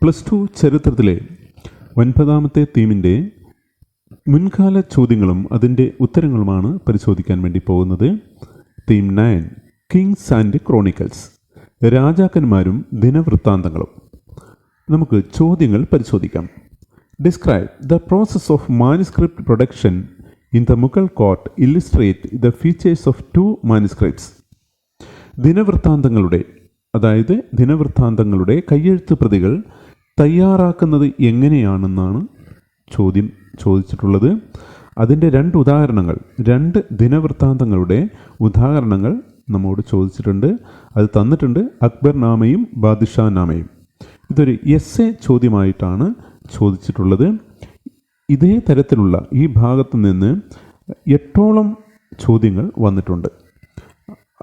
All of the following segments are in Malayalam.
+2 ചരിത്രത്തിലെ 9ാമത്തെ തീമിൻ്റെ മുൻകാല ചോദ്യങ്ങളും അതിൻ്റെ ഉത്തരങ്ങളുമാണ് പരിശോധിക്കാൻ വേണ്ടി പോകുന്നത്. തീം 9 കിങ്സ് ആൻഡ് ക്രോണിക്കൽസ്, രാജാക്കന്മാരും ദിനവൃത്താന്തങ്ങളും. നമുക്ക് ചോദ്യങ്ങൾ പരിശോധിക്കാം. Describe the process of manuscript production in the Mughal court, illustrate the features of 2 manuscripts. ദിനവൃത്താന്തങ്ങളുടെ കയ്യെഴുത്ത് പ്രതികൾ തയ്യാറാക്കുന്നത് എങ്ങനെയാണെന്നാണ് ചോദ്യം ചോദിച്ചിട്ടുള്ളത്. അതിൻ്റെ 2 ഉദാഹരണങ്ങൾ, 2 ദിനവൃത്താന്തങ്ങളുടെ ഉദാഹരണങ്ങൾ നമ്മോട് ചോദിച്ചിട്ടുണ്ട്. അത് തന്നിട്ടുണ്ട്, അക്ബർ നാമയും ബാദ്ഷാ നാമയും. ഇതൊരു എസ്സേ ചോദ്യമായിട്ടാണ് ചോദിച്ചിട്ടുള്ളത്. ഇതേ തരത്തിലുള്ള ഈ ഭാഗത്തു നിന്ന് 8ഓളം ചോദ്യങ്ങൾ വന്നിട്ടുണ്ട്.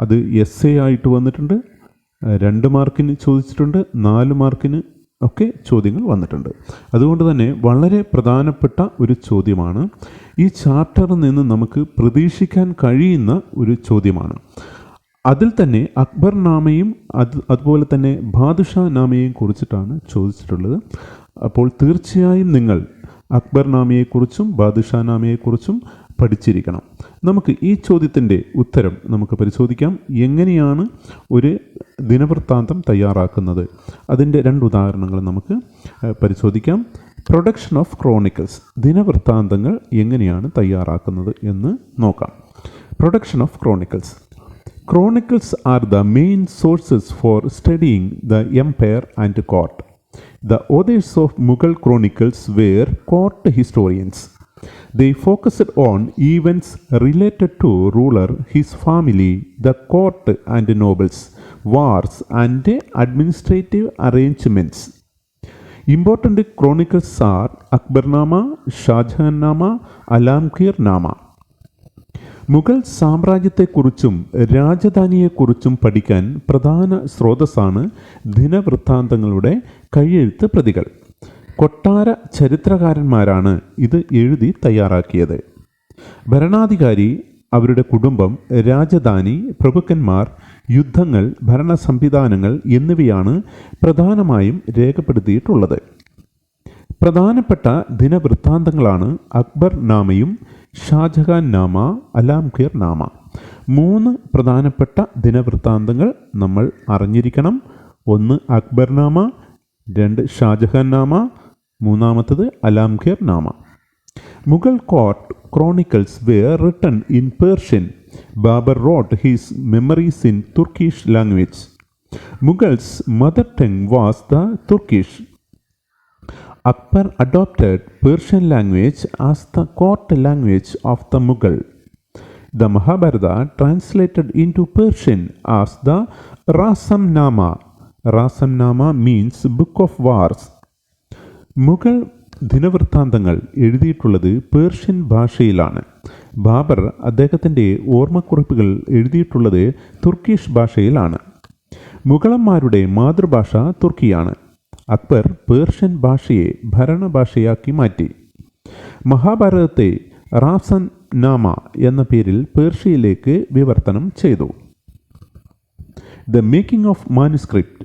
അത് എസ്സേ ആയിട്ട് വന്നിട്ടുണ്ട്, 2 മാർക്കിന് ചോദിച്ചിട്ടുണ്ട്, 4 മാർക്കിന് ഒക്കെ ചോദ്യങ്ങൾ വന്നിട്ടുണ്ട്. അതുകൊണ്ട് തന്നെ വളരെ പ്രധാനപ്പെട്ട ഒരു ചോദ്യമാണ്. ഈ ചാപ്റ്ററിൽ നിന്ന് നമുക്ക് പ്രതീക്ഷിക്കാൻ കഴിയുന്ന ഒരു ചോദ്യമാണ്. അതിൽ തന്നെ അക്ബർ നാമയും അതുപോലെ തന്നെ ബാദ്ഷാ നാമയെയും കുറിച്ചിട്ടാണ് ചോദിച്ചിട്ടുള്ളത്. അപ്പോൾ തീർച്ചയായും നിങ്ങൾ അക്ബർ നാമയെക്കുറിച്ചും ബാദ്ഷാ നാമയെക്കുറിച്ചും പഠിച്ചിരിക്കണം. നമുക്ക് ഈ ചോദ്യത്തിൻ്റെ ഉത്തരം നമുക്ക് പരിശോധിക്കാം. എങ്ങനെയാണ് ഒരു ദിനവൃത്താന്തം തയ്യാറാക്കുന്നത്? അതിൻ്റെ 2 ഉദാഹരണങ്ങൾ നമുക്ക് പരിശോധിക്കാം. പ്രൊഡക്ഷൻ ഓഫ് ക്രോണിക്കിൾസ്, ദിനവൃത്താന്തങ്ങൾ എങ്ങനെയാണ് തയ്യാറാക്കുന്നത് എന്ന് നോക്കാം. Production of chronicles. Chronicles are the main sources for studying the empire and court. The authors of Mughal chronicles were court historians. They focused on events related to ruler, his family, the court and nobles, wars and administrative arrangements. Important chronicles are Akbarnama, Shahjahanama, Alamgirnama. Mughal സാമ്രാജ്യത്തെക്കുറിച്ചും രാജധാനിയെക്കുറിച്ചും പഠിക്കാൻ പ്രധാന സ്രോതസ്സാണ് ദിനവൃത്താന്തങ്ങളുടെ കയ്യെഴുത്ത് പ്രതികൾ. കൊട്ടാര ചരിത്രകാരന്മാരാണ് ഇത് എഴുതി തയ്യാറാക്കിയത്. ഭരണാധികാരി, അവരുടെ കുടുംബം, രാജധാനി, പ്രഭുക്കന്മാർ, യുദ്ധങ്ങൾ, ഭരണ സംവിധാനങ്ങൾ എന്നിവയാണ് പ്രധാനമായും രേഖപ്പെടുത്തിയിട്ടുള്ളത്. പ്രധാനപ്പെട്ട ദിനവൃത്താന്തങ്ങളാണ് അക്ബർ നാമയും ഷാജഹാൻ നാമ, അലാംഗീർ നാമ. 3 പ്രധാനപ്പെട്ട ദിനവൃത്താന്തങ്ങൾ നമ്മൾ അറിഞ്ഞിരിക്കണം. 1 അക്ബർ നാമ, 2 ഷാജഹാൻ നാമ, 3ാമത്തത് അലാംഗീർ നാമ. Mughal court chronicles were written in Persian. Babur wrote his memories in Turkish language. Mughals' mother tongue was the Turkish. Akbar adopted Persian language as the court language of the Mughal. The Mahabharata translated into Persian as the Rasamnama. Rasamnama means Book of Wars. Mughal ദിനവൃത്താന്തങ്ങൾ എഴുതിയിട്ടുള്ളത് പേർഷ്യൻ ഭാഷയിലാണ്. ബാബർ അദ്ദേഹത്തിൻ്റെ ഓർമ്മക്കുറിപ്പുകൾ എഴുതിയിട്ടുള്ളത് തുർക്കിഷ് ഭാഷയിലാണ്. മുഗളന്മാരുടെ മാതൃഭാഷ തുർക്കിയാണ്. അക്ബർ പേർഷ്യൻ ഭാഷയെ ഭരണഭാഷയാക്കി മാറ്റി. മഹാഭാരതത്തെ റാസൻ നാമ എന്ന പേരിൽ പേർഷ്യയിലേക്ക് വിവർത്തനം ചെയ്തു. The making of manuscript.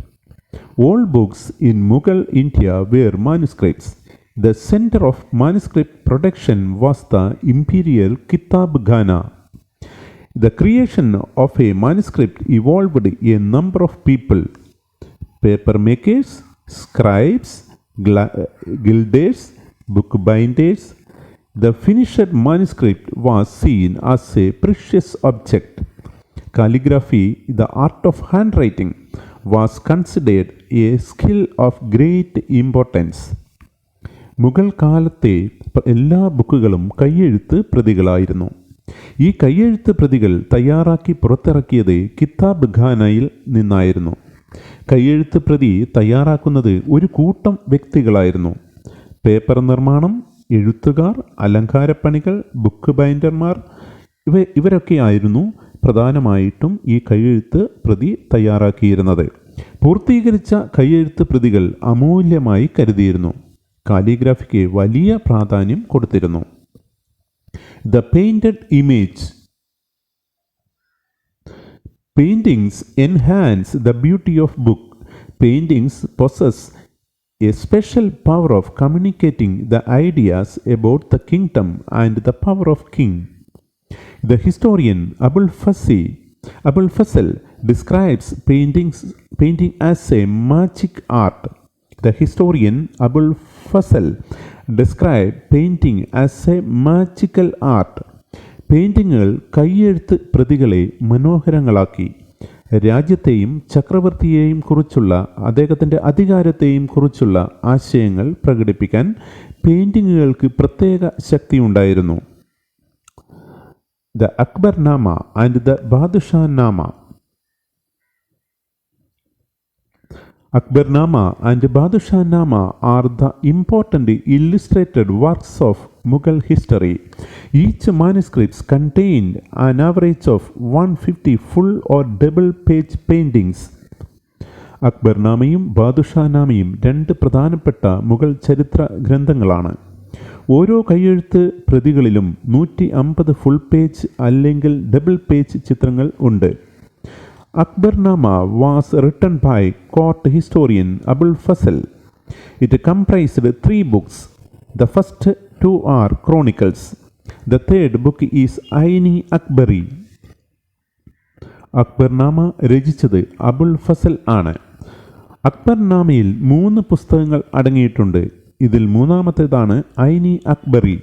All books in Mughal India were manuscripts. The centre of manuscript production was the imperial Kitab Khana. The creation of a manuscript evolved a number of people. Paper makers, scribes, gilders, bookbinders. The finished manuscript was seen as a precious object. Calligraphy, the art of handwriting, was considered a skill of great importance. Mughal കാലത്തെ എല്ലാ ബുക്കുകളും കയ്യെഴുത്ത് പ്രതികളായിരുന്നു. ഈ കയ്യെഴുത്ത് പ്രതികൾ തയ്യാറാക്കി പുറത്തിറക്കിയത് കിതാബ് ഖാനയിൽ നിന്നായിരുന്നു. കയ്യെഴുത്ത് പ്രതി തയ്യാറാക്കുന്നത് ഒരു കൂട്ടം വ്യക്തികളായിരുന്നു. പേപ്പർ നിർമ്മാണം, എഴുത്തുകാർ, അലങ്കാരപ്പണികൾ, ബുക്ക് ബൈൻഡർമാർ ഇവരൊക്കെയായിരുന്നു പ്രധാനമായിട്ടും ഈ കയ്യെഴുത്ത് പ്രതി തയ്യാറാക്കിയിരുന്നത്. പൂർത്തീകരിച്ച കയ്യെഴുത്ത് പ്രതികൾ അമൂല്യമായി കരുതിയിരുന്നു. കാലിഗ്രാഫിക്ക് വലിയ പ്രാധാന്യം കൊടുത്തിരുന്നു. The painted image. Paintings enhance the beauty of book. Paintings possess a special power of communicating the ideas about the kingdom and the power of king. The historian Abul Fasl describes painting as a magic art. The historian Abul Fasl described painting as a magical art. പെയിൻറ്റിങ്ങുകൾ കൈയെഴുത്ത് പ്രതികളെ മനോഹരങ്ങളാക്കി. രാജ്യത്തെയും ചക്രവർത്തിയെയും കുറിച്ചുള്ള അദ്ദേഹത്തിൻ്റെ അധികാരത്തെയും കുറിച്ചുള്ള ആശയങ്ങൾ പ്രകടിപ്പിക്കാൻ പെയിൻറ്റിങ്ങുകൾക്ക് പ്രത്യേക ശക്തിയുണ്ടായിരുന്നു. The Akbarnama and the Badushanama. Akbarnama and Badushanama are the important illustrated works of Mughal history. Each manuscripts contained an average of 150 full or double page paintings. അക്ബർനാമയും ബാദുഷാനാമയും രണ്ട് പ്രധാനപ്പെട്ട മുഗൾ ചരിത്ര ഗ്രന്ഥങ്ങളാണ്. ഓരോ കൈയെഴുത്ത് പ്രതികളിലും 150 ഫുൾ പേജ് അല്ലെങ്കിൽ ഡബിൾ പേജ് ചിത്രങ്ങൾ ഉണ്ട്. Akbarnama was written by court historian Abul Fasl. It comprised 3 books. The first 2 are chronicles. The third book is Aini Akbari. Akbarnama രചിച്ചത് അബുൽ ഫസൽ ആണ്. അക്ബർനാമയിൽ 3 പുസ്തകങ്ങൾ അടങ്ങിയിട്ടുണ്ട്. ഇതിൽ മൂന്നാമത്തേതാണ് ഐനി Akbari.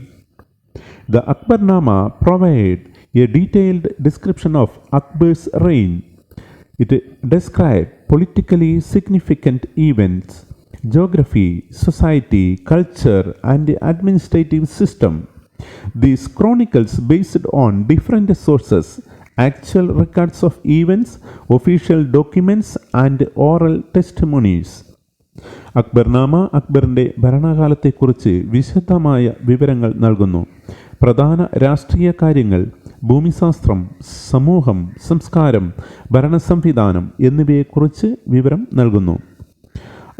The Akbarnama provide a detailed description of Akbar's reign. It describes politically significant events, geography, society, culture, and the administrative system. These chronicles based on different sources, actual records of events, official documents, and oral testimonies. Akbarnama അക്ബറിൻ്റെ ഭരണകാലത്തെക്കുറിച്ച് വിശദമായ വിവരങ്ങൾ നൽകുന്നു. പ്രധാന രാഷ്ട്രീയ കാര്യങ്ങൾ, ഭൂമിശാസ്ത്രം, സമൂഹം, സംസ്കാരം, ഭരണസംവിധാനം എന്നിവയെക്കുറിച്ച് വിവരം നൽകുന്നു.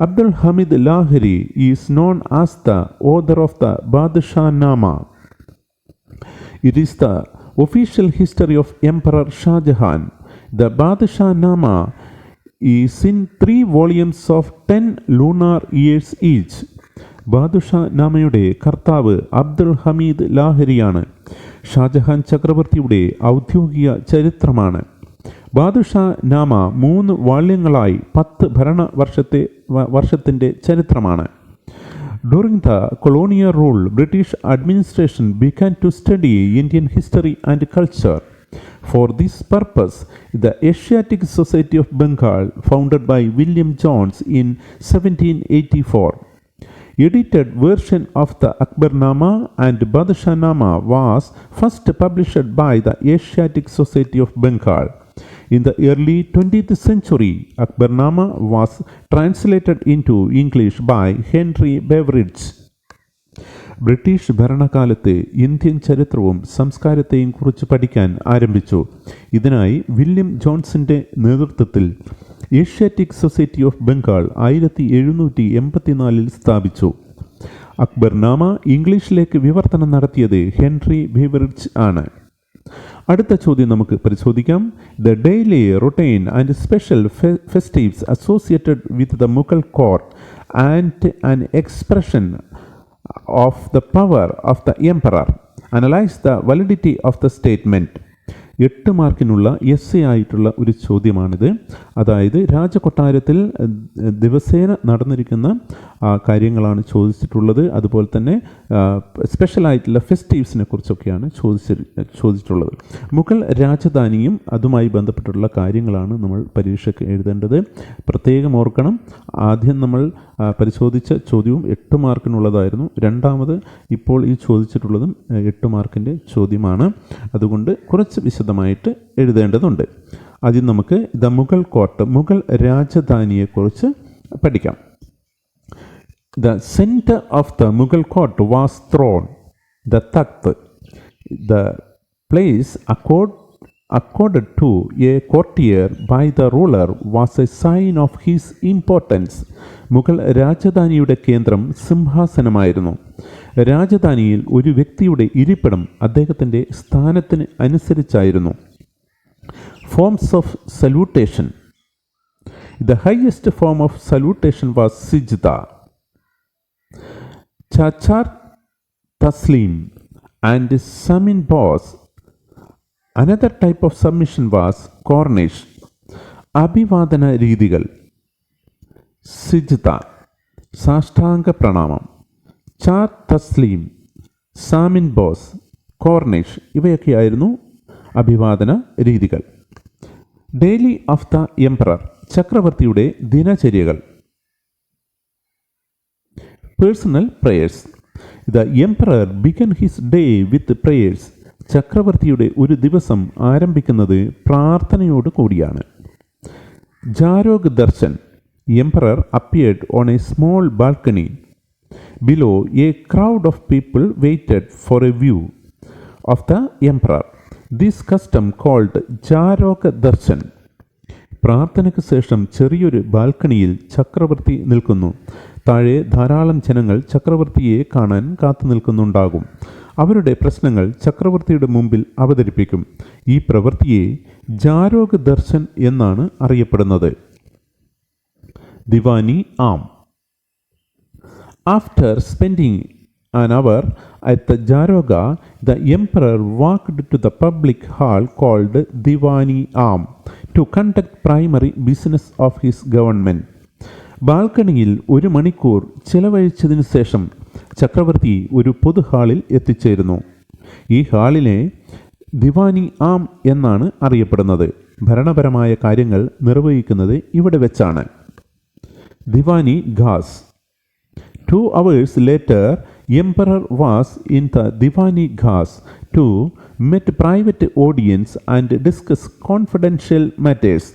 Abdul Hamid Lahori is known as the author of the Badshanama. It is the official history of emperor Shahjahan. The Badshanama is in 3 volumes of 10 lunar years each. ബാദുഷാനാമയുടെ കർത്താവ് അബ്ദുൽ ഹമീദ് ലാഹരിയാണ്. ഷാജഹാൻ ചക്രവർത്തിയുടെ ഔദ്യോഗിക ചരിത്രമാണ്. ബാദുഷാനാമ 3 വാള്യങ്ങളായി 10 വർഷത്തിൻ്റെ ചരിത്രമാണ്. During the colonial rule, British administration began to study Indian history and culture. For this purpose, the Asiatic Society of Bengal, founded by William Jones in 1784, edited version of the Akbarnama and Badshahnaama was first published by the Asiatic Society of Bengal. In the early 20th century, Akbarnama was translated into English by Henry Beveridge. British ഭരണകാലത്ത് ഇന്ത്യൻ ചരിത്രവും സംസ്കാരത്തെയും കുറിച്ച് പഠിക്കാൻ ആരംഭിച്ചു. ഇതിനായി വില്യം ജോൺസിൻ്റെ നേതൃത്വത്തിൽ ഏഷ്യാറ്റിക് സൊസൈറ്റി ഓഫ് ബംഗാൾ 1784 സ്ഥാപിച്ചു. അക്ബർനാമ ഇംഗ്ലീഷിലേക്ക് വിവർത്തനം നടത്തിയത് ഹെൻറി ബീവറിഡ്ജ് ആണ്. അടുത്ത ചോദ്യം നമുക്ക് പരിശോധിക്കാം. The daily routine and special festives associated with the Mughal court and an expression of the power of the emperor. Analyze the validity of the statement. 8 മാർക്കിനുള്ള essay ആയിട്ടുള്ള ഒരു ചോദ്യമാണിത്. അതായത് രാജകൊട്ടാരത്തിൽ ദിവസേന നടന്നിരിക്കുന്ന കാര്യങ്ങളാണ് ചോദിച്ചിട്ടുള്ളത്. അതുപോലെ തന്നെ സ്പെഷ്യലായിട്ടുള്ള ഫെസ്റ്റീവ്സിനെ കുറിച്ചൊക്കെയാണ് ചോദിച്ചിട്ടുള്ളത്. മുഗൾ രാജധാനിയും അതുമായി ബന്ധപ്പെട്ടുള്ള കാര്യങ്ങളാണ് നമ്മൾ പരീക്ഷയ്ക്ക് എഴുതേണ്ടത്. പ്രത്യേകം ഓർക്കണം, ആദ്യം നമ്മൾ പരിശോധിച്ച ചോദ്യവും 8 മാർക്കിനുള്ളതായിരുന്നു. രണ്ടാമത് ഇപ്പോൾ ഈ ചോദിച്ചിട്ടുള്ളതും 8 മാർക്കിൻ്റെ ചോദ്യമാണ്. അതുകൊണ്ട് കുറച്ച് വിശദമായിട്ട് എഴുതേണ്ടതുണ്ട്. ആദ്യം നമുക്ക് ദ മുഗൾ കോർട്ട്, മുഗൾ രാജധാനിയെക്കുറിച്ച് പഠിക്കാം. The center of the Mughal court was throne, the takht. The place accorded to a courtier by the ruler was a sign of his importance. Mughal രാജധാനിയുടെ കേന്ദ്രം സിംഹാസനമായിരുന്നു. രാജധാനിയിൽ ഒരു വ്യക്തിയുടെ ഇരിപ്പിടം അദ്ദേഹത്തിൻ്റെ സ്ഥാനത്തിന് അനുസരിച്ചായിരുന്നു. Forms of salutation. The highest form of salutation was sijda. Chachar Taslim and Samin Boss. Another type of submission was Cornish. അഭിവാദന രീതികൾ സിജ്ത സാഷ്ടാംഗ പ്രണാമം, ചാർ തസ്ലീം, സാമിൻ ബോസ്, കോർണിഷ് ഇവയൊക്കെയായിരുന്നു അഭിവാദന രീതികൾ. ഡെയിലി ഓഫ് ദ എംപറർ ചക്രവർത്തിയുടെ ദിനചര്യകൾ. Personal prayers. The emperor began his day with prayers. ചക്രവർത്തിയുടെ ഒരു ദിവസം ആരംഭിക്കുന്നത് പ്രാർത്ഥനയോട് കൂടിയാണ്. Jharokha Darshan. Emperor appeared on a small balcony. Below a crowd of people waited for a view of the emperor. This custom called Jharokha Darshan. പ്രാർത്ഥനയ്ക്ക് ശേഷം ചെറിയൊരു ബാൽക്കണിയിൽ ചക്രവർത്തി നിൽക്കുന്നു. താഴെ ധാരാളം ജനങ്ങൾ ചക്രവർത്തിയെ കാണാൻ കാത്തു നിൽക്കുന്നുണ്ടാകും. അവരുടെ പ്രശ്നങ്ങൾ ചക്രവർത്തിയുടെ മുമ്പിൽ അവതരിപ്പിക്കും. ഈ പ്രവൃത്തിയെ ജാരോഗ് ദർശൻ എന്നാണ് അറിയപ്പെടുന്നത്. Diwani Aam. After spending an hour at the Jaroga, the emperor walked to the public hall called Diwani Am to conduct primary business of his government. ബാൽക്കണിയിൽ 1 മണിക്കൂർ ചിലവഴിച്ചതിനു ശേഷം ചക്രവർത്തി ഒരു പൊതു ഹാളിൽ എത്തിച്ചേരുന്നു. ഈ ഹാളിനെ ദിവാനി ആം എന്നാണ് അറിയപ്പെടുന്നത്. ഭരണപരമായ കാര്യങ്ങൾ നിർവഹിക്കുന്നത് ഇവിടെ വെച്ചാണ്. Deewani ഘാസ്. 2 hours later, Emperor was in the Diwani Ghas to meet private audience and discuss confidential matters.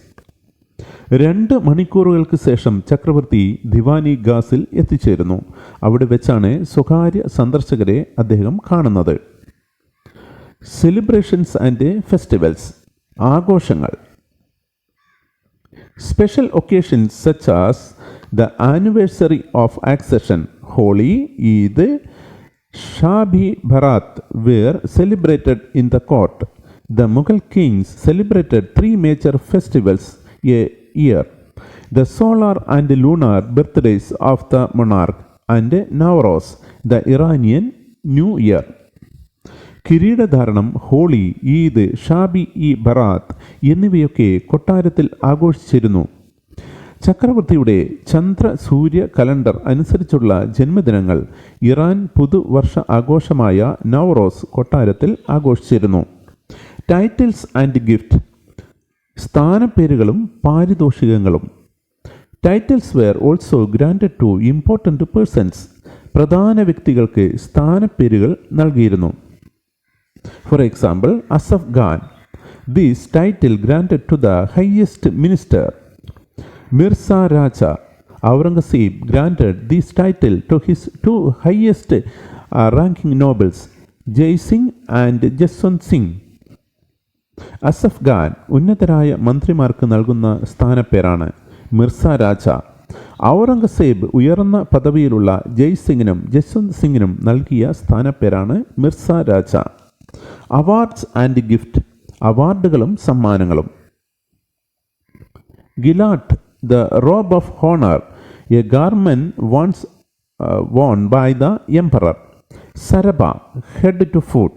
2 മണിക്കൂറുകൾക്ക് ശേഷം ചക്രവർത്തി ദിവാനി ഘാസിൽ എത്തിച്ചേരുന്നു. അവിടെ വെച്ചാണ് സ്വകാര്യ സന്ദർശകരെ അദ്ദേഹം കാണുന്നത്. സെലിബ്രേഷൻസ് ആൻഡ് ഫെസ്റ്റിവൽസ് ആഘോഷങ്ങൾ. Special occasions such as the anniversary of accession, Holi, Eid, Shabi Bharat were celebrated in the court. The Mughal kings celebrated 3 major festivals a year: the solar and lunar birthdays of the monarch and Nowruz, the Iranian New Year. കിരീടധാരണം, ഹോളി, ഈദ്, ഷാബി ഇ ബറാത്ത് എന്നിവയൊക്കെ കൊട്ടാരത്തിൽ ആഘോഷിച്ചിരുന്നു. ചക്രവർത്തിയുടെ ചന്ദ്ര സൂര്യ കലണ്ടർ അനുസരിച്ചുള്ള ജന്മദിനങ്ങൾ ഇറാൻ പുതുവർഷ ആഘോഷമായ നവറോസ് കൊട്ടാരത്തിൽ ആഘോഷിച്ചിരുന്നു. ടൈറ്റിൽസ് ആൻഡ് ഗിഫ്റ്റ് സ്ഥാനപ്പേരുകളും പാരിതോഷികങ്ങളും. Titles were also granted to important persons. പ്രധാന വ്യക്തികൾക്ക് സ്ഥാനപ്പേരുകൾ നൽകിയിരുന്നു. For example, Asaf Khan. This title granted to the highest minister. Mirza Raja. Aurangzeb granted this title to his 2 highest ranking nobles, Jai Singh and Jaswant Singh. Asaf Khan ഉന്നതരായ മന്ത്രിമാർക്ക് നൽകുന്ന സ്ഥാനപ്പേരാണ്. മിർസ രാജ. ഔറംഗസേബ് ഉയർന്ന പദവിയിലുള്ള ജയ് സിംഗിനും ജസ്വന്ത് സിംഗിനും നൽകിയ സ്ഥാനപ്പേരാണ് മിർസ രാജ. അവാർഡ്സ് ആൻഡ് ഗിഫ്റ്റ് അവാർഡുകളും സമ്മാനങ്ങളും. Gillard, the robe of honor, a garment once worn by the emperor. Saraba, head to foot,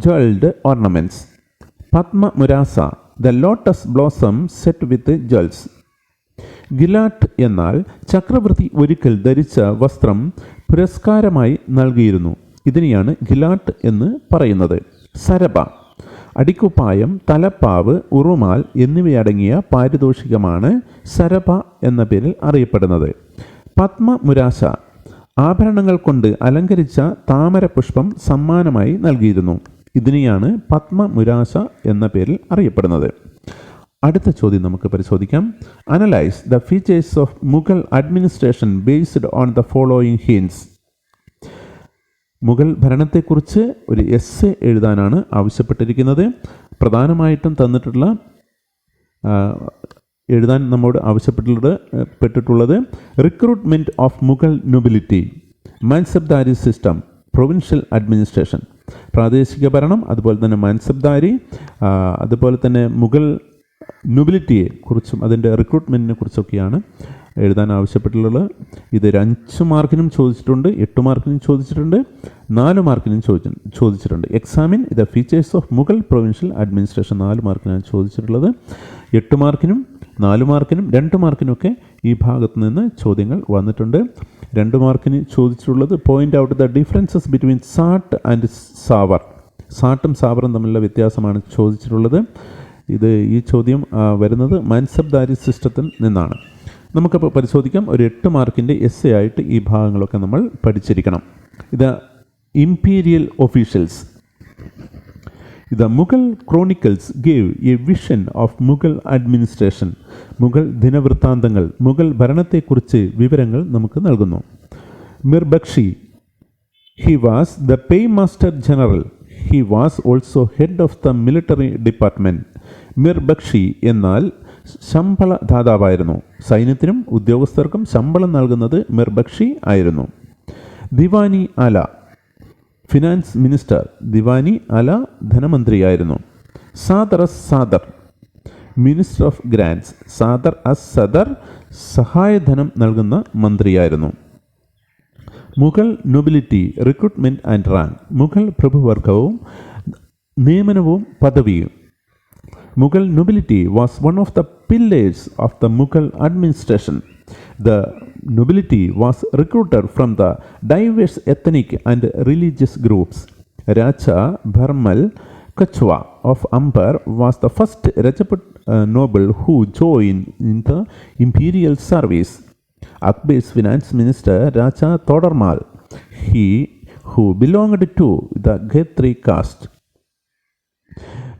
jeweled ornaments. Padma Murasa, the lotus blossom set with jewels. Gillard എന്നാൽ ചക്രവർത്തി ഒരിക്കൽ ധരിച്ച വസ്ത്രം പുരസ്കാരമായി നൽകിയിരുന്നു. ഇതിനെയാണ് ഗിലാട്ട് എന്ന് പറയുന്നത്. സരബ അടിക്കുപ്പായം, തലപ്പാവ്, ഉറുമാൽ എന്നിവയടങ്ങിയ പാരിതോഷികമാണ് സരബ എന്ന പേരിൽ അറിയപ്പെടുന്നത്. പത്മ മുരാശ ആഭരണങ്ങൾ കൊണ്ട് അലങ്കരിച്ച താമരപുഷ്പം സമ്മാനമായി നൽകിയിരുന്നു. ഇതിനെയാണ് പത്മ മുരാശ എന്ന പേരിൽ അറിയപ്പെടുന്നത്. അടുത്ത ചോദ്യം നമുക്ക് പരിശോധിക്കാം. Analyse the features of Mughal administration based on the following hints. Mughal ഭരണത്തെക്കുറിച്ച് ഒരു എസ്സേ എഴുതാനാണ് ആവശ്യപ്പെട്ടിരിക്കുന്നത്. പ്രധാനമായിട്ടും തന്നിട്ടുള്ള എഴുതാൻ നമ്മോട് ആവശ്യപ്പെട്ടിട്ടുള്ളത് recruitment of Mughal nobility, mansabdari system, provincial administration, പ്രാദേശിക ഭരണം, അതുപോലെ തന്നെ മാൻസബ്ദാരി, അതുപോലെ തന്നെ മുഗൾ നൊബിലിറ്റിയെ കുറിച്ചും അതിൻ്റെ റിക്രൂട്ട്മെൻറ്റിനെ കുറിച്ചൊക്കെയാണ് എഴുതാൻ ആവശ്യപ്പെട്ടുള്ളത്. ഇത് 5 മാർക്കിനും ചോദിച്ചിട്ടുണ്ട്, 8 മാർക്കിനും ചോദിച്ചിട്ടുണ്ട്, 4 മാർക്കിനും ചോദിച്ചിട്ടുണ്ട്. Examine the features of Mughal provincial administration 4 മാർക്കിനാണ് ചോദിച്ചിട്ടുള്ളത്. 8 മാർക്കിനും 4 മാർക്കിനും 2 മാർക്കിനുമൊക്കെ ഈ ഭാഗത്ത് നിന്ന് ചോദ്യങ്ങൾ വന്നിട്ടുണ്ട്. 2 മാർക്കിന് ചോദിച്ചിട്ടുള്ളത് point out the differences between zat and sawar. സാട്ടും സാവറും തമ്മിലുള്ള വ്യത്യാസമാണ് ചോദിച്ചിട്ടുള്ളത്. ഈ ചോദ്യം വരുന്നത് മൻസബ്ദാരി സിസ്റ്റത്തിൽ നിന്നാണ്. നമുക്കപ്പോൾ പരിശോധിക്കാം. ഒരു 8 മാർക്കിൻ്റെ എസ്സേ ആയിട്ട് ഈ ഭാഗങ്ങളൊക്കെ നമ്മൾ പഠിച്ചിരിക്കണം. ഇത് imperial officials. The Mughal chronicles gave a vision of Mughal administration. മുഗൾ ദിനവൃത്താന്തങ്ങൾ മുഗൾ ഭരണത്തെക്കുറിച്ച് വിവരങ്ങൾ നമുക്ക് നൽകുന്നു. Mir Bakshi, he was the paymaster general. He was also head of the military department. Mir Bakshi എന്നാൽ ശമ്പള ദാതാവായിരുന്നു. സൈന്യത്തിനും ഉദ്യോഗസ്ഥർക്കും ശമ്പളം നൽകുന്നത് മിർ ബക്ഷി ആയിരുന്നു. ദിവാനി അല, ഫിനാൻസ് മിനിസ്റ്റർ. ദിവാനി അല ധനമന്ത്രിയായിരുന്നു. Sadr us Sadr, minister of grants. Sadr us Sadr സഹായധനം നൽകുന്ന മന്ത്രിയായിരുന്നു. Mughal nobility, recruitment and rank. Mughal പ്രഭുവർഗവും നിയമനവും പദവിയും. Mughal nobility was one of the pillars of the Mughal administration. The nobility was recruited from the diverse ethnic and religious groups. Raja Bharmal Kachwa of Amber was the first Rajput noble who joined in the imperial service. Akbar's finance minister Raja Todarmal, he who belonged to the Gatri caste.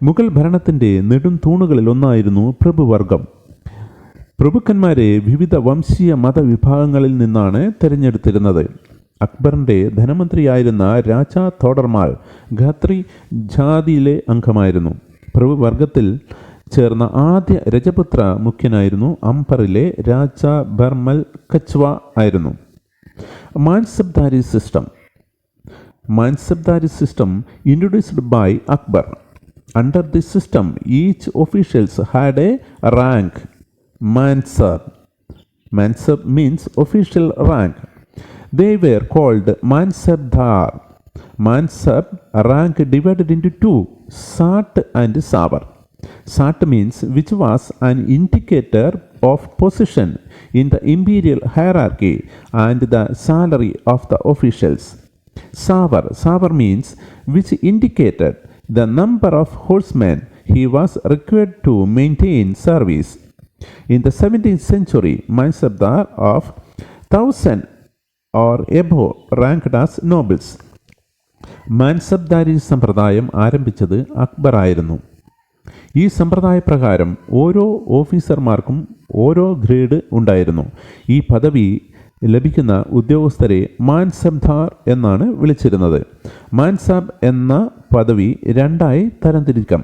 Mughal ഭരണത്തിൻ്റെ നെടും തൂണുകളിൽ ഒന്നായിരുന്നു പ്രഭുവർഗം. പ്രഭുക്കന്മാരെ വിവിധ വംശീയ മതവിഭാഗങ്ങളിൽ നിന്നാണ് തിരഞ്ഞെടുത്തിരുന്നത്. അക്ബറിൻ്റെ ധനമന്ത്രിയായിരുന്ന രാജ തോഡർമാൽ ഖത്രി ജാതിയിലെ അംഗമായിരുന്നു. പ്രഭുവർഗത്തിൽ ചേർന്ന ആദ്യ രജപുത്ര മുഖ്യനായിരുന്നു അംബറിലെ രാജ ബർമൽ കച്വ ആയിരുന്നു. Mansabdari system. Mansabdari system introduced by Akbar. Under this system, each officials had a rank. Mansab. Mansab means official rank. They were called Mansabdar. Mansab rank divided into 2, Sat and Savar. Sat means which was an indicator of position in the imperial hierarchy and the salary of the officials. Savar means which indicated the number of horsemen he was required to maintain service. In the 17th century, Mansabdar of 1000 or above ranked as nobles. Mansabdari സമ്പ്രദായം ആരംഭിച്ചത് അക്ബർ ആയിരുന്നു. ഈ സമ്പ്രദായപ്രകാരം ഓരോ ഓഫീസർമാർക്കും ഓരോ ഗ്രേഡ് ഉണ്ടായിരുന്നു. ഈ പദവി ലഭിക്കുന്ന ഉദ്യോഗസ്ഥരെ മാൻസബ്ദാർ എന്നാണ് വിളിച്ചിരുന്നത്. മാൻസാബ് എന്ന പദവി 2ആയി തരംതിരിക്കാം: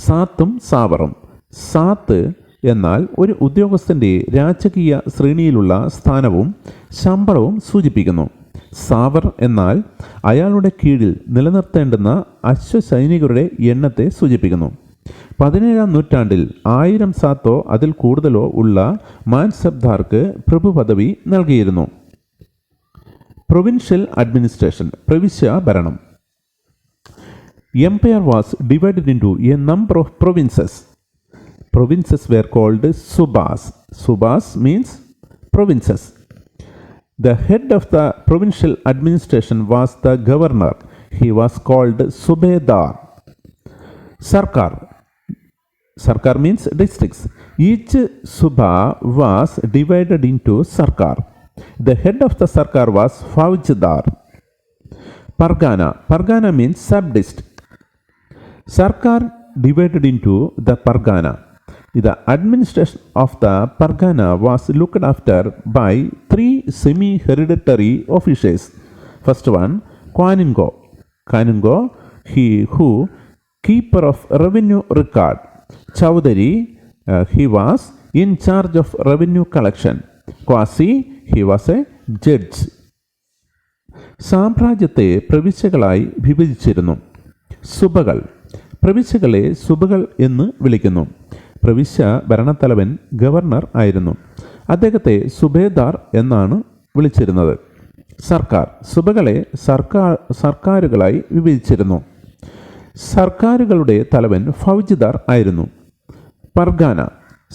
സാത്തും സാവറും. സാത്ത് എന്നാൽ ഒരു ഉദ്യോഗസ്ഥൻ്റെ രാജകീയ ശ്രേണിയിലുള്ള സ്ഥാനവും ശമ്പളവും സൂചിപ്പിക്കുന്നു. സാവർ എന്നാൽ അയാളുടെ കീഴിൽ നിലനിർത്തേണ്ടുന്ന അശ്വസൈനികരുടെ എണ്ണത്തെ സൂചിപ്പിക്കുന്നു. 17-ാം നൂറ്റാണ്ടിൽ 1000 സാത്തോ അതിൽ കൂടുതലോ ഉള്ള മാൻസബ്ദാർക്ക് പ്രഭുപദവി നൽകിയിരുന്നു. പ്രൊവിൻഷ്യൽ അഡ്മിനിസ്ട്രേഷൻ, പ്രവിശ്യ ഭരണം. Empire was divided into a number of provinces. Provinces were called subas. Subas means provinces. The head of the provincial administration was the governor. He was called Subedar. Sarkar. Sarkar means districts. Each suba was divided into sarkar. The head of the sarkar was Faujdar. Pargana. Pargana means sub-district. Sarkar divided into the Pargana. The administration of the Pargana was looked after by 3 semi-hereditary officials. First one, Kanungo. Kanungo, he who keeper of revenue record. Chowdhury, he was in charge of revenue collection. Kwasi, he was a judge. സാമ്രാജ്യത്തെ പ്രവിശ്യകളായി വിഭജിച്ചിരുന്നു. സുബകൾ. പ്രവിശ്യകളെ സുബകൾ എന്ന് വിളിക്കുന്നു. പ്രവിശ്യ ഭരണത്തലവൻ ഗവർണർ ആയിരുന്നു. അദ്ദേഹത്തെ സുബേദാർ എന്നാണ് വിളിച്ചിരുന്നത്. സർക്കാർ സുബകളെ സർക്കാരുകളായി വിഭജിച്ചിരുന്നു. സർക്കാരുകളുടെ തലവൻ ഫൗജിദാർ ആയിരുന്നു. പർഗാന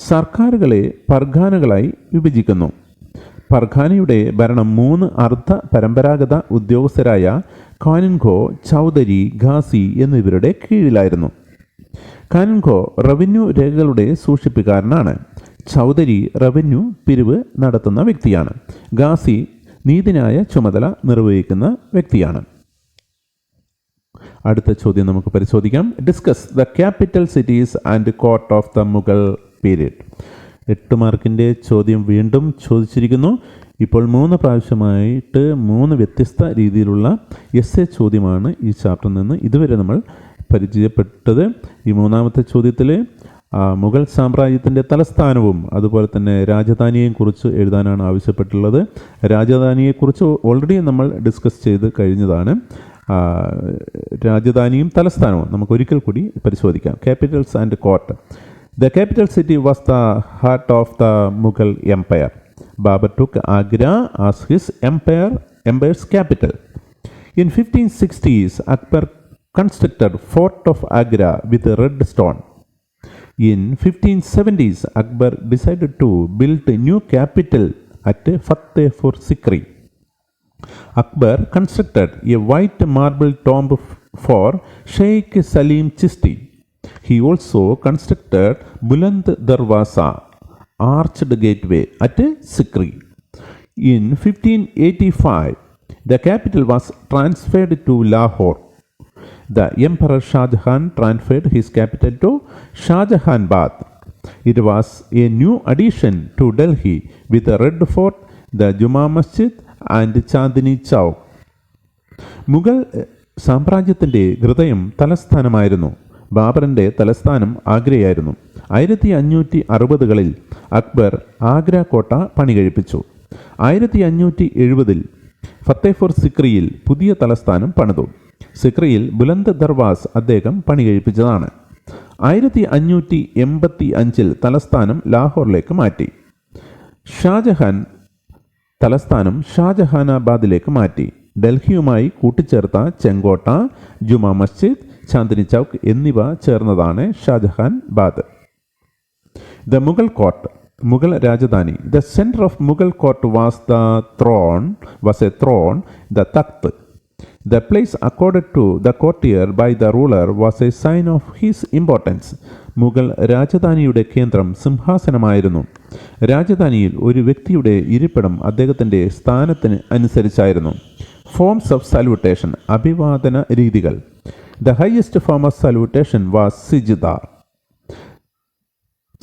സർക്കാരുകളെ പർഗാനകളായി വിഭജിക്കുന്നു. പർഗാനയുടെ ഭരണം 3 അർദ്ധ പരമ്പരാഗത ഉദ്യോഗസ്ഥരായ കാനുൻഗോ, ചൗധരി, ഖാസി എന്നിവരുടെ കീഴിലായിരുന്നു. കാനുൻഗോ റവന്യൂ രേഖകളുടെ സൂക്ഷിപ്പുകാരനാണ്. ചൗധരി റവന്യൂ പിരിവ് നടത്തുന്ന വ്യക്തിയാണ്. ഖാസി നീതിന്യായ ചുമതല നിർവഹിക്കുന്ന വ്യക്തിയാണ്. അടുത്ത ചോദ്യം നമുക്ക് പരിശോധിക്കാം. Discuss the capital cities and court of the Mughal period. 8 മാർക്കിൻ്റെ ചോദ്യം വീണ്ടും ചോദിച്ചിരിക്കുന്നു. ഇപ്പോൾ 3 പ്രാവശ്യമായിട്ട് 3 വ്യത്യസ്ത രീതിയിലുള്ള എസ്സേ ചോദ്യമാണ് ഈ ചാപ്റ്ററിൽ നിന്ന് ഇതുവരെ നമ്മൾ പരിചയപ്പെട്ടത്. ഈ 3ാമത്തെ ചോദ്യത്തിൽ മുഗൾ സാമ്രാജ്യത്തിൻ്റെ തലസ്ഥാനവും അതുപോലെ തന്നെ രാജധാനിയെയും കുറിച്ച് എഴുതാനാണ് ആവശ്യപ്പെട്ടുള്ളത്. രാജധാനിയെക്കുറിച്ച് ഓൾറെഡി നമ്മൾ ഡിസ്കസ് ചെയ്ത് കഴിഞ്ഞതാണ്. രാജധാനിയും തലസ്ഥാനവും നമുക്ക് ഒരിക്കൽ കൂടി പരിശോധിക്കാം. Capitals and court. The capital city was the heart of the Mughal Empire. Babur took Agra as his empire's capital. In 1560s, Akbar constructed Fort of Agra with red stone. In 1570s, Akbar decided to build a new capital at Fatehpur Sikri. Akbar constructed a white marble tomb for Sheikh Salim Chishti. He also constructed Buland Darwaza, arched gateway at Sikri. In 1585, the capital was transferred to Lahore. The Emperor Shah Jahan transferred his capital to Shahjahanabad. It was a new addition to Delhi with a red fort, the Juma Masjid and Chandni Chowk. Mughal സാമ്രാജ്യത്തിൻ്റെ ഹൃദയം തലസ്ഥാനമായിരുന്നു. ബാബറിൻ്റെ തലസ്ഥാനം ആഗ്രയായിരുന്നു. 1560കളിൽ അക്ബർ ആഗ്ര കോട്ട പണി കഴിപ്പിച്ചു. 1570 ഫത്തേപൂർ സിക്രിയിൽ പുതിയ തലസ്ഥാനം പണിതു. സിക്രിയിൽ ബുലന്ദ് ദർവാസ് അദ്ദേഹം പണി കഴിപ്പിച്ചതാണ്. 1585 തലസ്ഥാനം ലാഹോറിലേക്ക് മാറ്റി. ഷാജഹാൻ തലസ്ഥാനം ഷാജഹാനാബാദിലേക്ക് മാറ്റി. ഡൽഹിയുമായി കൂട്ടിച്ചേർത്ത ചെങ്കോട്ട, ജുമാ മസ്ജിദ്, ചാന്ദിനി ചൗക്ക് എന്നിവ ചേർന്നതാണ് ഷാജഹാൻബാദ്. The Mughal court. മുഗൾ രാജധാനി. The centre of Mughal court was a throne, the takht. The place accorded to the courtier by the ruler was a sign of his importance. Mughal രാജധാനിയുടെ കേന്ദ്രം സിംഹാസനമായിരുന്നു. രാജധാനിയിൽ ഒരു വ്യക്തിയുടെ ഇരിപ്പിടം അദ്ദേഹത്തിൻ്റെ സ്ഥാനത്തിന് അനുസരിച്ചായിരുന്നു. Forms of salutation. അഭിവാദന രീതികൾ. The highest form of salutation was Sijdar.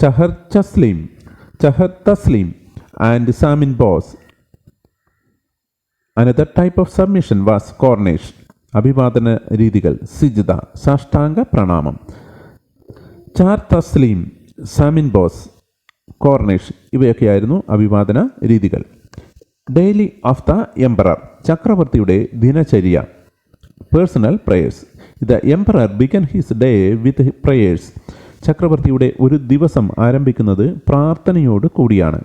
Chahar Taslim and Samin Bos. Another type of submission was Cornish. അഭിവാദന രീതികൾ. സിജ്ദ സാഷ്ടാംഗ പ്രണാമം. ചാർ തസ്ലീം, സാമിൻ ബോസ്, കോർണിഷ് ഇവയൊക്കെയായിരുന്നു അഭിവാദന രീതികൾ. Daily of the emperor. ചക്രവർത്തിയുടെ ദിനചര്യ. Personal prayers. The emperor began his day with prayers. ചക്രവർത്തിയുടെ ഒരു ദിവസം ആരംഭിക്കുന്നത് പ്രാർത്ഥനയോട് കൂടിയാണ്.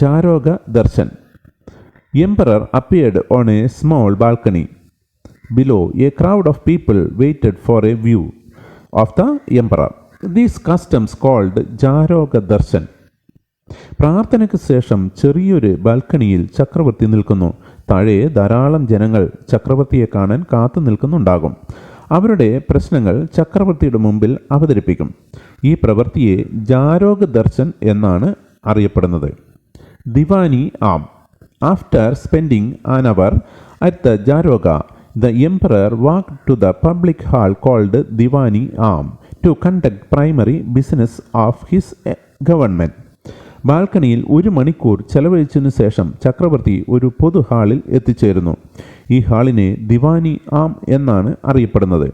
ജാരോഗ Darshan. Emperor appeared on a small balcony. Below, a crowd of people waited for a view of the emperor. These customs called Jaroga Darshan. പ്രാർത്ഥനയ്ക്ക് ശേഷം ചെറിയൊരു ബാൽക്കണിയിൽ ചക്രവർത്തി നിൽക്കുന്നു. താഴെ ധാരാളം ജനങ്ങൾ ചക്രവർത്തിയെ കാണാൻ കാത്തു നിൽക്കുന്നുണ്ടാകും. അവരുടെ പ്രശ്നങ്ങൾ ചക്രവർത്തിയുടെ മുമ്പിൽ അവതരിപ്പിക്കും. ഈ പ്രവൃത്തിയെ ജാരോഗ ദർശൻ എന്നാണ് അറിയപ്പെടുന്നത്. ദിവാനി ആം. After spending an hour at the Jaroga, the emperor walked to the public hall called Diwani Am to conduct primary business of his government. ബാൽക്കണിയിൽ 1 മണിക്കൂർ ചെലവഴിച്ചതിനു ശേഷം ചക്രവർത്തി ഒരു പൊതു ഹാളിൽ എത്തിച്ചേരുന്നു. ഈ ഹാളിനെ ദിവാനി ആം എന്നാണ് അറിയപ്പെടുന്നത്.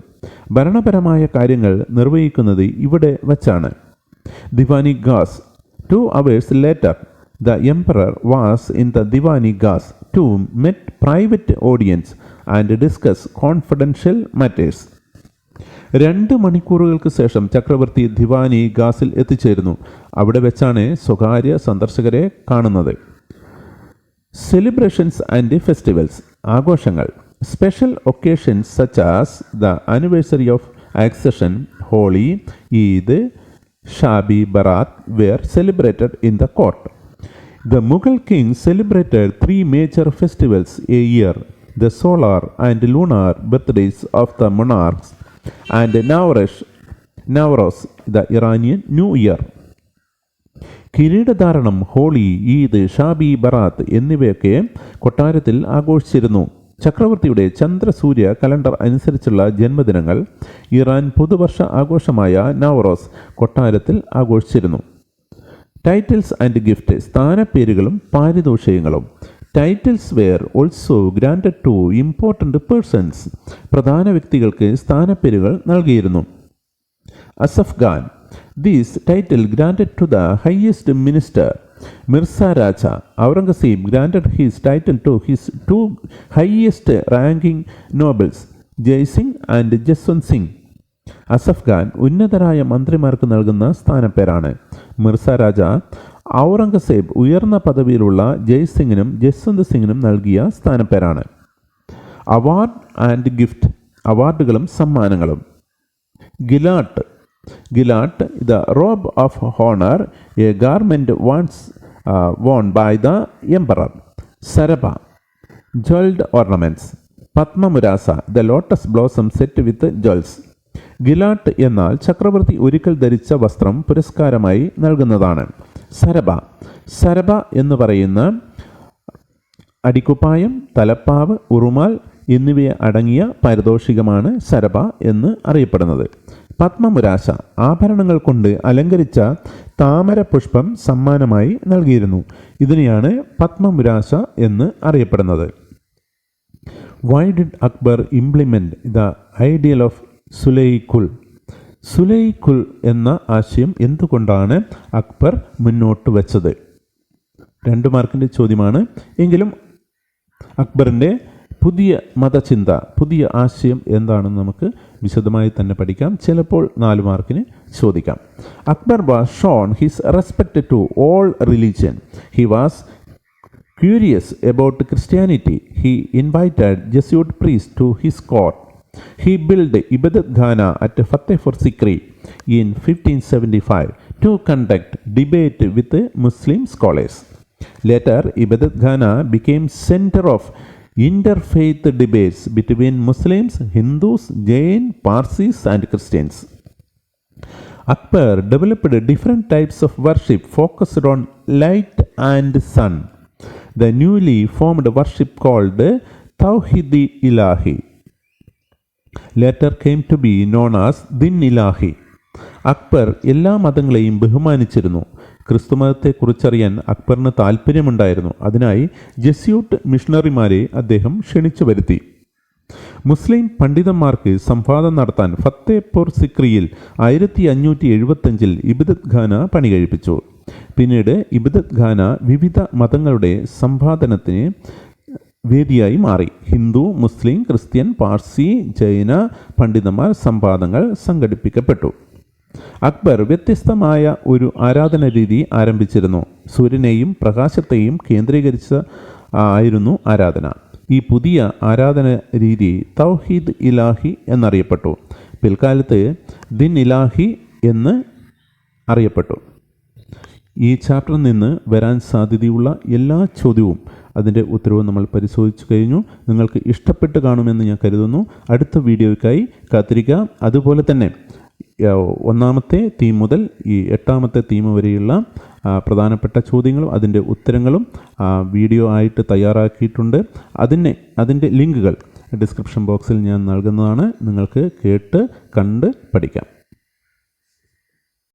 ഭരണപരമായ കാര്യങ്ങൾ നിർവഹിക്കുന്നത് ഇവിടെ വച്ചാണ്. Deewani Gauss. 2 hours later, the emperor was in the Diwani Gas to meet private audience and discuss confidential matters. 2 മണിക്കൂറുകൾക്ക് ശേഷം ചക്രവർത്തി ദിവാനി ഗാസിൽ എത്തിച്ചേരുന്നു. അവിടെ വെച്ചാണ് സ്വകാര്യ സന്ദർശകരെ കാണുന്നത്. സെലിബ്രേഷൻസ് ആൻഡ് ഫെസ്റ്റിവൽസ്, ആഘോഷങ്ങൾ. Special occasions such as the anniversary of accession, Holi, Eid, Shabe Barat were celebrated in the court. The Mughal king celebrated 3 major festivals a year: the solar and lunar birthdays of the monarchs and Nowruz, the Iranian New Year. കിരീടധാരണം, ഹോളി, ഈദ്, ഷാബി ബറാത്ത് എന്നിവയൊക്കെ കൊട്ടാരത്തിൽ ആഘോഷിച്ചിരുന്നു. ചക്രവർത്തിയുടെ ചന്ദ്രസൂര്യ കലണ്ടർ അനുസരിച്ചുള്ള ജന്മദിനങ്ങൾ, ഇറാൻ പുതുവർഷ ആഘോഷമായ നവറോസ് കൊട്ടാരത്തിൽ ആഘോഷിച്ചിരുന്നു. ടൈറ്റിൽസ് ആൻഡ് ഗിഫ്റ്റ്, സ്ഥാനപ്പേരുകളും പാരിതോഷികങ്ങളും. Titles were also granted to important persons, പ്രധാന വ്യക്തികൾക്ക് സ്ഥാനപ്പേരുകൾ നൽകിയിരുന്നു. Asaf Khan, this title granted to the highest minister. Mirza Raja, Aurangzeb granted his title to his 2 highest ranking nobles, Jaisingh and Jaswant Singh. Asaf Khan ഉന്നതരായ മന്ത്രിമാർക്ക് നൽകുന്ന സ്ഥാനപ്പേരാണ്. മിർസ രാജ ഔറംഗസേബ് ഉയർന്ന പദവിയിലുള്ള ജയ്സിംഗിനും ജസ്വന്ത് സിംഗിനും നൽകിയ സ്ഥാനപ്പേരാണ്. അവാർഡ് ആൻഡ് ഗിഫ്റ്റ്, അവാർഡുകളും സമ്മാനങ്ങളും. Gillard, the robe of honor, a garment once worn by the emperor. Saraba, jeweled ornaments. Padmamurasa, the lotus blossom set with jewels. Gillard എന്നാൽ ചക്രവർത്തി ഒരിക്കൽ ധരിച്ച വസ്ത്രം പുരസ്കാരമായി നൽകുന്നതാണ്. സരബ എന്ന് പറയുന്ന അടിക്കുപ്പായം, തലപ്പാവ്, ഉറുമാൽ എന്നിവയെ അടങ്ങിയ പാരിതോഷികമാണ് സരബ എന്ന് അറിയപ്പെടുന്നത്. പത്മമുരാശ, ആഭരണങ്ങൾ കൊണ്ട് അലങ്കരിച്ച താമര പുഷ്പം സമ്മാനമായി നൽകിയിരുന്നു. ഇതിനെയാണ് പത്മമുരാശ എന്ന് അറിയപ്പെടുന്നത്. Why did Akbar implement the ideal of sulhikul എന്ന ആശയം എന്തുകൊണ്ടാണ് അക്ബർ മുന്നോട്ട് വച്ചത്? 2 മാർക്കിൻ്റെ ചോദ്യമാണ്. എങ്കിലും അക്ബറിൻ്റെ പുതിയ മതചിന്ത, പുതിയ ആശയം എന്താണെന്ന് നമുക്ക് വിശദമായി തന്നെ പഠിക്കാം. ചിലപ്പോൾ 4 മാർക്കിന് ചോദിക്കാം. Akbar was shown his respect to all religion. He was curious about Christianity. He invited Jesuit priest to his court. He built Ibadat Khana at Fatehpur Sikri in 1575 to conduct debate with Muslim scholars. Later, Ibadat Khana became center of interfaith debates between Muslims, Hindus, Jain, Parsis and Christians. Akbar developed different types of worship focused on light and sun. The newly formed worship called Tawhid-i-Ilahi later came to be known as Din-Ilahi. Akbar എല്ലാ മതങ്ങളെയും ബഹുമാനിച്ചിരുന്നു. ക്രിസ്തുമതത്തെക്കുറിച്ചറിയാൻ അക്ബറിന് താല്പര്യമുണ്ടായിരുന്നു. അതിനായി ജെസ്യൂട്ട് മിഷണറിമാരെ അദ്ദേഹം ക്ഷണിച്ചു വരുത്തി. മുസ്ലിം പണ്ഡിതന്മാർക്ക് സംവാദം നടത്താൻ ഫത്തേപൂർ സിക്രിയിൽ 1575 ഇബദത്ത് ഖാന പണി കഴിപ്പിച്ചു. പിന്നീട് ഇബദത്ത് ഖാന വിവിധ മതങ്ങളുടെ സംവാദനത്തിന് വേദിയായി മാറി. ഹിന്ദു, മുസ്ലിം, ക്രിസ്ത്യൻ, പാർസി, ജൈന പണ്ഡിതന്മാർ സംവാദങ്ങൾ സംഘടിപ്പിക്കപ്പെട്ടു. അക്ബർ വ്യത്യസ്തമായ ഒരു ആരാധന രീതി ആരംഭിച്ചിരുന്നു. സൂര്യനെയും പ്രകാശത്തെയും കേന്ദ്രീകരിച്ച ആയിരുന്നു ആരാധന. ഈ പുതിയ ആരാധന രീതി തൗഹീദ് ഇലാഹി എന്നറിയപ്പെട്ടു. പിൽക്കാലത്ത് ദിൻ ഇലാഹി എന്ന് അറിയപ്പെട്ടു. ഈ ചാപ്റ്ററിൽ നിന്ന് വരാൻ സാധ്യതയുള്ള എല്ലാ ചോദ്യവും അതിൻ്റെ ഉത്തരവും നമ്മൾ പരിശോധിച്ചു കഴിഞ്ഞു. നിങ്ങൾക്ക് ഇഷ്ടപ്പെട്ട് കാണുമെന്ന് ഞാൻ കരുതുന്നു. അടുത്ത വീഡിയോയ്ക്കായി കാത്തിരിക്കുക. അതുപോലെ തന്നെ 1ാമത്തെ തീം മുതൽ ഈ 8ാമത്തെ തീം വരെയുള്ള പ്രധാനപ്പെട്ട ചോദ്യങ്ങളും അതിൻ്റെ ഉത്തരങ്ങളും വീഡിയോ ആയിട്ട് തയ്യാറാക്കിയിട്ടുണ്ട്. അതിൻ്റെ ലിങ്കുകൾ ഡിസ്ക്രിപ്ഷൻ ബോക്സിൽ ഞാൻ നൽകുന്നതാണ്. നിങ്ങൾക്ക് കേട്ട് കണ്ട് പഠിക്കാം.